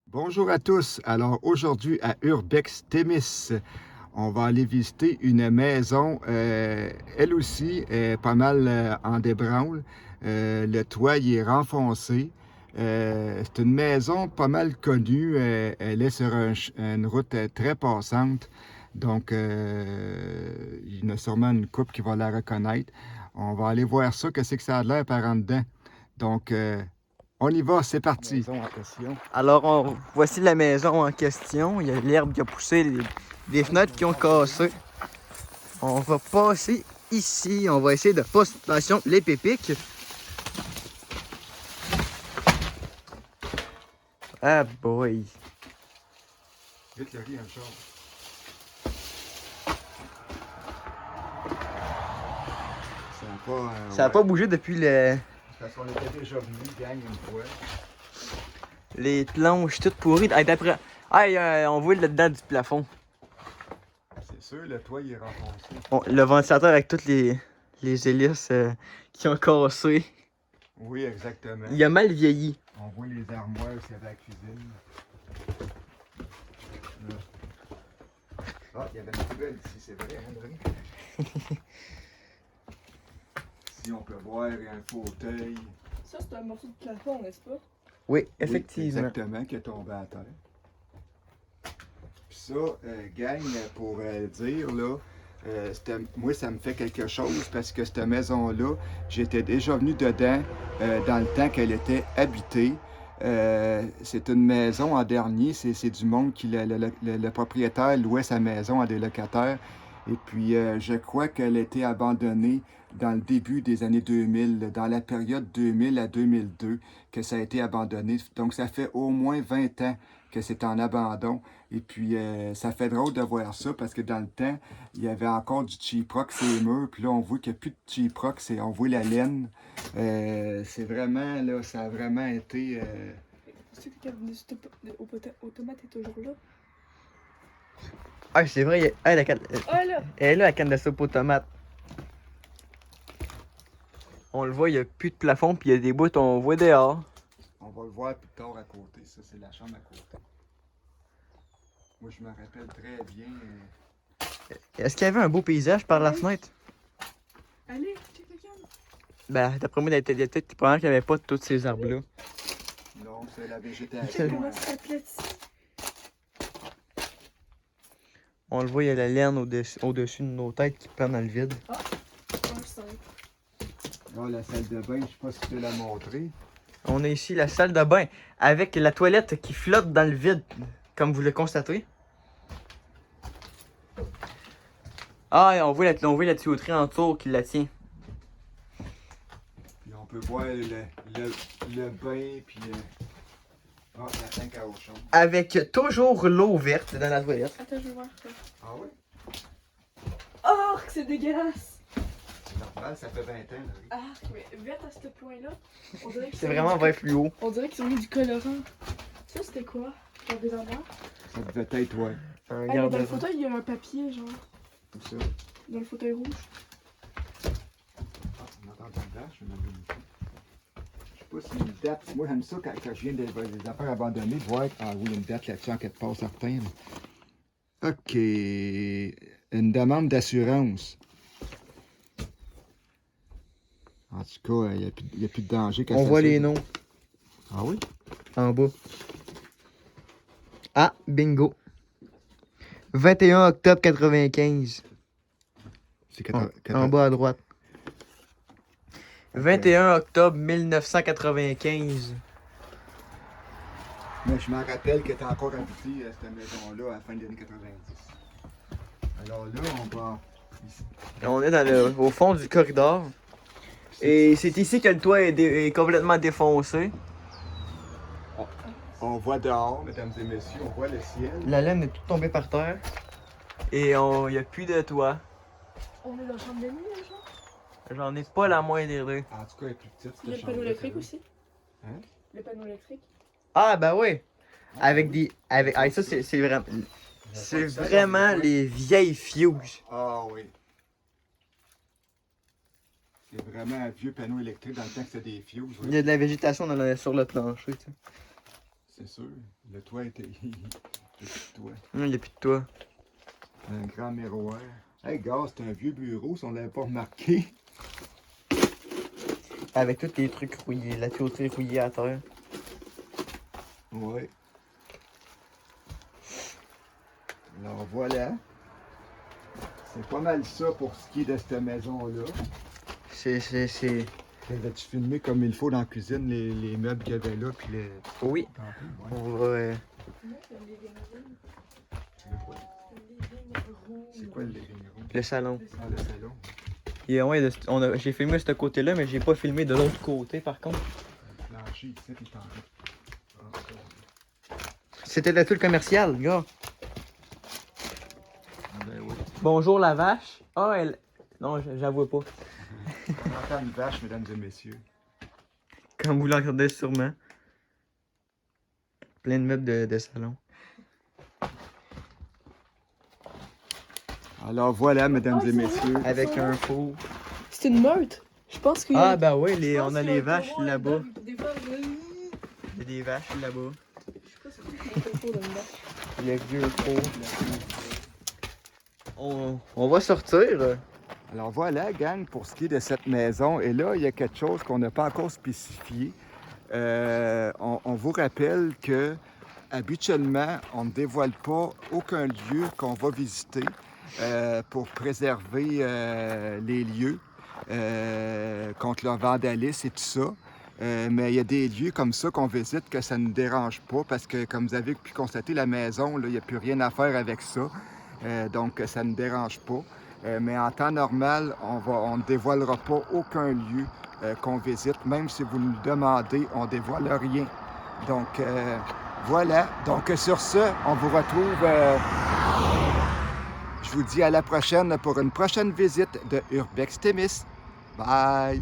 Bonjour à tous. Alors aujourd'hui à Urbex Témis, on va aller visiter une maison, elle aussi est pas mal en débranle. Le toit il est renfoncé. C'est une maison pas mal connue. Elle est sur une route très passante. Donc il y en a sûrement une couple qui va la reconnaître. On va aller voir ça, qu'est-ce que ça a l'air par en dedans. Donc on y va, c'est parti. Maison en question. Alors, voici la maison en question. Il y a l'herbe qui a poussé, des fenêtres qui ont cassé. On va passer ici. On va essayer de pas attention, les pépiques. Ah boy. Vite, le riz, un char. Ça n'a pas bougé depuis Parce qu'on était déjà venu, gang, une fois. les planches toutes pourries. Hey, d'après. Hey, on voit le dedans du plafond. C'est sûr, le toit, il est renfoncé. Le ventilateur avec toutes les hélices qui ont cassé. Oui, exactement. Il a mal vieilli. On voit les armoires aussi à la cuisine. Là. Ah, il y avait une poubelle ici, c'est vrai, André? Ici, on peut voir un fauteuil. Ça, c'est un morceau de plafond, n'est-ce pas? Oui, Oui, effectivement. exactement, qui est tombé à terre. Puis ça, gang, pour dire, là, moi, ça me fait quelque chose parce que cette maison-là, j'étais déjà venu dedans dans le temps qu'elle était habitée. C'est une maison en dernier, c'est du monde qui, le propriétaire louait sa maison à des locataires. Et puis, je crois qu'elle a été abandonnée dans le début des années 2000, dans la période 2000 à 2002, que ça a été abandonné. Donc, ça fait au moins 20 ans que c'est en abandon. Et puis, ça fait drôle de voir ça parce que dans le temps, il y avait encore du cheap-rock sur les murs. Puis là, on voit qu'il n'y a plus de cheap-rock, on voit la laine. C'est vraiment, là, ça a vraiment été... C'est que au tomate est toujours là. Ah, c'est vrai, la canne. Ah là! Elle est là, la canne de soupe aux tomates. On le voit, il n'y a plus de plafond, puis il y a des bouts, on voit dehors. On va le voir plus tard à côté. Ça, c'est la chambre à côté. Moi, je me rappelle très bien. Est-ce qu'il y avait un beau paysage par la fenêtre? Allez, check la canne! Ben, d'après moi, il y a peut-être probablement qu'il n'y avait pas tous ces arbres-là. Non, c'est la végétation. Check comment ça s'appelait ici. On le voit, il y a la laine au-dessus de nos têtes qui prennent dans le vide. Un 5. Là, la salle de bain, je sais pas si tu peux la montrer. On a ici la salle de bain avec la toilette qui flotte dans le vide, comme vous le constatez. Ah, et on voit la tuyauterie en tour qui la tient. Puis on peut voir le bain, puis... Ah, la tank à eau chaude. Avec toujours l'eau verte dans la toilette. Attends, je vais voir ça. Ah oui? Oh, que c'est dégueulasse! C'est normal, ça fait 20 ans. Là. Ah, mais verte à ce point-là. On dirait que C'est vraiment vert fluo. On dirait qu'ils ont mis du colorant. Ça, c'était quoi? Genre des armoires? Ça devait être, ouais. Un Ah, mais dans garde-vent. le fauteuil, il y a un papier, genre. Tout ça. Dans le fauteuil rouge. Ah, on entend une vache, je sais pas si une date. Moi, j'aime ça quand je viens des affaires abandonnées, de voir ah oui, une date là-dessus en quelque part certain. OK. Une demande d'assurance. En tout cas, il n'y a plus de danger. On voit les noms Ah oui? en bas. Ah, bingo. 21 octobre 95. C'est En bas à droite. 21 octobre 1995. Mais je me rappelle que tu as encore habité cette maison-là à la fin des années 90. Alors là, on va ici. On est au fond du corridor. Et c'est ici que le toit est complètement défoncé. On voit dehors, mesdames et messieurs, on voit le ciel. La laine est toute tombée par terre. Et il n'y a plus de toit. On est dans la chambre de nuit, là, genre? J'en ai pas la moindre idée. En tout cas, elle est plus petite. Il y a le panneau électrique aussi. Hein? Le panneau électrique. Ah, ben oui. Avec des. Ah, ça, c'est vraiment. C'est vraiment les vieilles fuses. Ah oui. C'est vraiment un vieux panneau électrique dans le temps que c'était des fuses. Il y a de la végétation sur le plancher, tu sais. c'est sûr. Le toit était. Il n'y a plus de toit. Il n'y a plus de toit. Un grand miroir. Hey, gars, c'est un vieux bureau, si on ne l'avait pas remarqué. Avec tous les trucs rouillés, la tuyauterie rouillée à terre. Ouais. Alors voilà. C'est pas mal ça pour ce qui est de cette maison-là. C'est. As-tu filmé comme il faut dans la cuisine les meubles qu'il y avait là? Puis les... Oui. Ouais. On va. C'est quoi le living room? Le salon. Ah, le salon. Et ouais, j'ai filmé ce côté-là, mais j'ai pas filmé de l'autre côté par contre. Le plancher ici, il est en bas. Ah, C'était la tuile commerciale, gars. ben oui. Bonjour la vache. Ah, elle. Non, j'avoue pas. On entend une vache, mesdames et messieurs. Comme vous l'entendez sûrement. Plein de meubles de salon. Alors voilà, mesdames et messieurs. Avec un four. C'est une meute. Je pense qu'il y Ah, a. ben oui, je pense on a qu'il y les un vaches taureau là-bas. là-dedans, des fois, Il y a des vaches là-bas. je sais pas si c'est un taureau là-dedans. Le vieux four. On va sortir. Alors voilà, gang, pour ce qui est de cette maison. Et là, il y a quelque chose qu'on n'a pas encore spécifié. On vous rappelle que habituellement, on ne dévoile pas aucun lieu qu'on va visiter pour préserver les lieux contre le vandalisme et tout ça. Mais il y a des lieux comme ça qu'on visite que ça ne dérange pas parce que, comme vous avez pu constater, la maison, là, il n'y a plus rien à faire avec ça. Donc, ça ne dérange pas. Mais en temps normal, on ne dévoilera pas aucun lieu qu'on visite. Même si vous nous le demandez, on ne dévoile rien. Donc, voilà. Donc, sur ce, on vous retrouve. Je vous dis à la prochaine pour une prochaine visite de Urbex Témis. Bye!